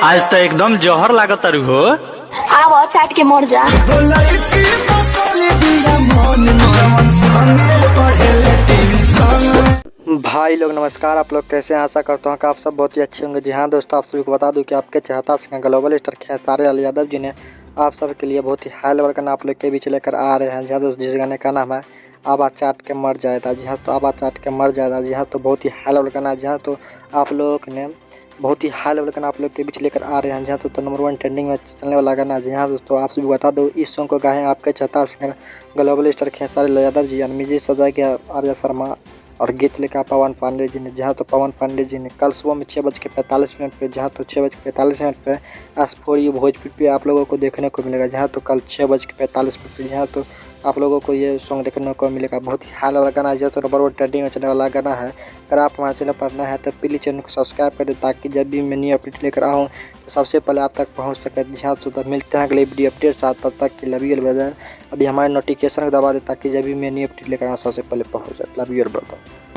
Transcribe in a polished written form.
आज तो एकदम जहर लागत तारू हो। आवा चाट के मर जा। भाई लोग नमस्कार, आप लोग कैसे हैं? आशा करता हूँ कि आप सब बहुत ही अच्छे होंगे। जी हाँ दोस्तों, आप सभी को बता दूं कि आपके चाहता singer global star Khesari Lal Yadav ji ने आप सब के लिए बहुत ही हाई लेवल का आप लोग के बीच लेकर आ रहे हैं। जी हाँ दोस्तों, जिस गाने का नाम है आबा चाट के मर जाएगा। जी हाँ, तो आबा चाट के मर जाएगा। जी हाँ, तो बहुत ही हाई लेवल का। जी हाँ, तो आप लोग ने बहुत ही हाई लेवल का आप लोग के बीच लेकर आ रहे हैं। जी हाँ, तो नंबर 1 ट्रेंडिंग में चलने वाला गाना। जी हाँ दोस्तों, आप सभी बता दो इस सॉन्ग को गाए आपके चाहता singer global star Khesari Lal Yadav ji, music सजा के आर्या शर्मा और गीत लिखा पवन पांडे जी ने। जहाँ तो पवन पांडे जी ने कल सुबह में 6:45 पे, जहाँ तो 6:45 पे आज4U भोजपुरी पे आप लोगों को देखने को मिलेगा। जहाँ तो कल 6:45 पे जहाँ तो आप लोगों को ये सॉन्ग देखने को मिलेगा। बहुत ही हाल वाला गाना है, तो नंबर 1 ट्रेंडिंग में चलने वाला गाना है। अगर आप हमारे चैनल पर नए हैं तो प्लीज़ चैनल को सब्सक्राइब कर दें, ताकि जब भी मैं न्यू अपडेट लेकर आऊँ तो सबसे पहले आप तक पहुँच सके। जहाँ तो मिलते हैं अगले वीडियो अपडेट साथ, तब तक के लव यू ब्रदर। अभी हमारे नोटिफिकेशन दबा दें ताकि जब भी मैं न्यू अपडेट लेकर आऊँ सबसे पहले पहुँच जाए। Love you brother.